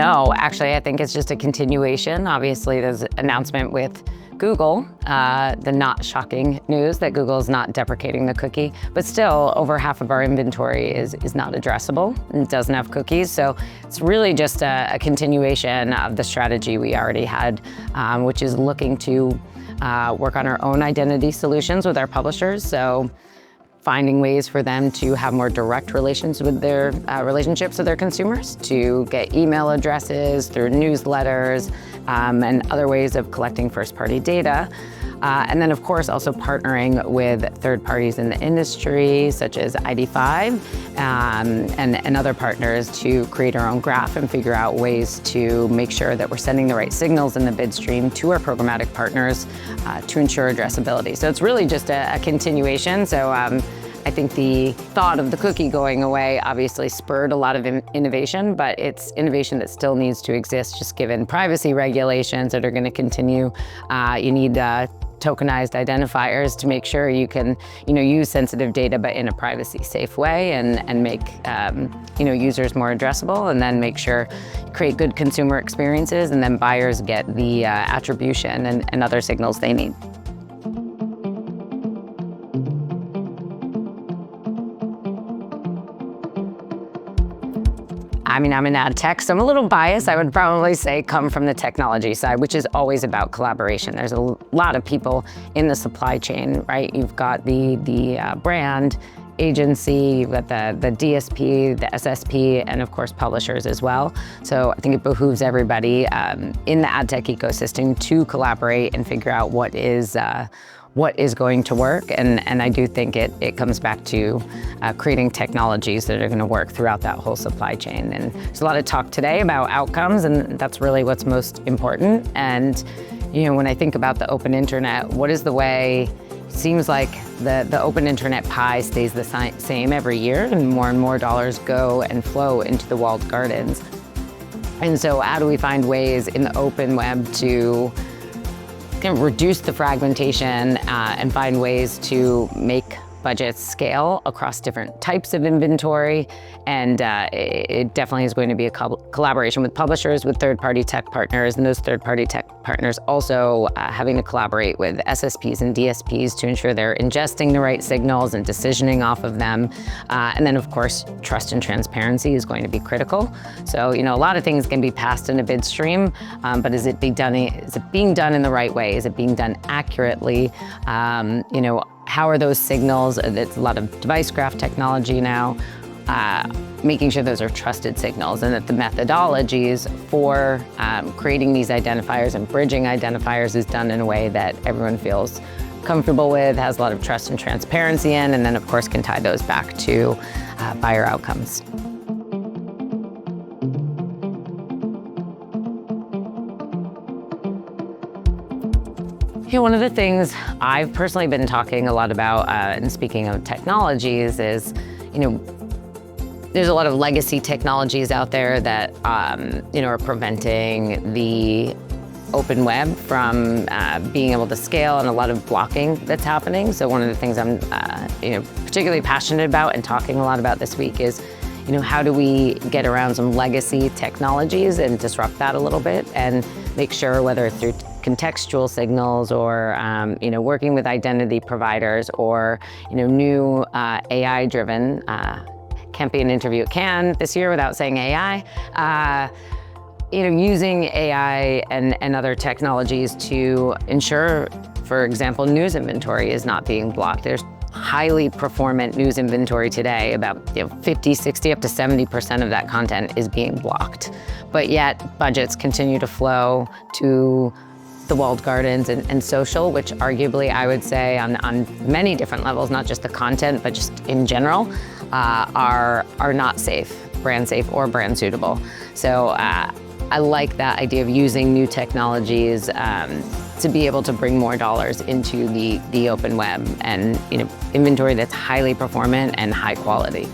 No, actually, I think it's just a continuation. Obviously, there's an announcement with Google, the not shocking news that Google is not deprecating the cookie, but still over half of our inventory is not addressable and doesn't have cookies. So it's really just a continuation of the strategy we already had, which is looking to work on our own identity solutions with our publishers. So finding ways for them to have more direct relations with their relationships with their consumers, to get email addresses through newsletters and other ways of collecting first-party data. And then, of course, also partnering with third parties in the industry, such as ID5 and other partners to create our own graph and figure out ways to make sure that we're sending the right signals in the bid stream to our programmatic partners to ensure addressability. So it's really just a continuation. So I think the thought of the cookie going away obviously spurred a lot of innovation, but it's innovation that still needs to exist just given privacy regulations that are going to continue. You need tokenized identifiers to make sure you can, use sensitive data, but in a privacy-safe way, and make, users more addressable, and then make sure create good consumer experiences, and then buyers get the attribution and other signals they need. I'm in adtech, so I'm a little biased. I would probably say come from the technology side, which is always about collaboration. There's a lot of people in the supply chain, right? You've got the brand, agency, you've got the DSP, the SSP, and of course publishers as well. So I think it behooves everybody in the adtech ecosystem to collaborate and figure out what is going to work. And I do think it comes back to creating technologies that are going to work throughout that whole supply chain. And there's a lot of talk today about outcomes, and that's really what's most important. And when I think about the open internet, what is the way? Seems like the open internet pie stays the same every year, and more dollars go and flow into the walled gardens. And so how do we find ways in the open web to kind of reduce the fragmentation and find ways to make budgets scale across different types of inventory? And it definitely is going to be a collaboration with publishers, with third-party tech partners, and those third-party tech partners also having to collaborate with SSPs and DSPs to ensure they're ingesting the right signals and decisioning off of them. And then, of course, trust and transparency is going to be critical. So, a lot of things can be passed in a bid stream, but is it being done in the right way? Is it being done accurately? How are those signals? It's a lot of device graph technology now, making sure those are trusted signals, and that the methodologies for creating these identifiers and bridging identifiers is done in a way that everyone feels comfortable with, has a lot of trust and transparency in, and then of course can tie those back to buyer outcomes. One of the things I've personally been talking a lot about, and speaking of technologies, is, there's a lot of legacy technologies out there that, are preventing the open web from being able to scale, and a lot of blocking that's happening. So one of the things I'm, particularly passionate about and talking a lot about this week is, how do we get around some legacy technologies and disrupt that a little bit, and make sure, whether it's through contextual signals or working with identity providers, or new AI-driven, can't be an interview at Cannes this year without saying AI, using AI and other technologies to ensure, for example, news inventory is not being blocked. There's highly performant news inventory today, about 50, 60, up to 70% of that content is being blocked. But yet budgets continue to flow to the walled gardens and social, which arguably I would say on many different levels, not just the content, but just in general, are not safe, brand safe or brand suitable. So I like that idea of using new technologies to be able to bring more dollars into the open web, and inventory that's highly performant and high quality.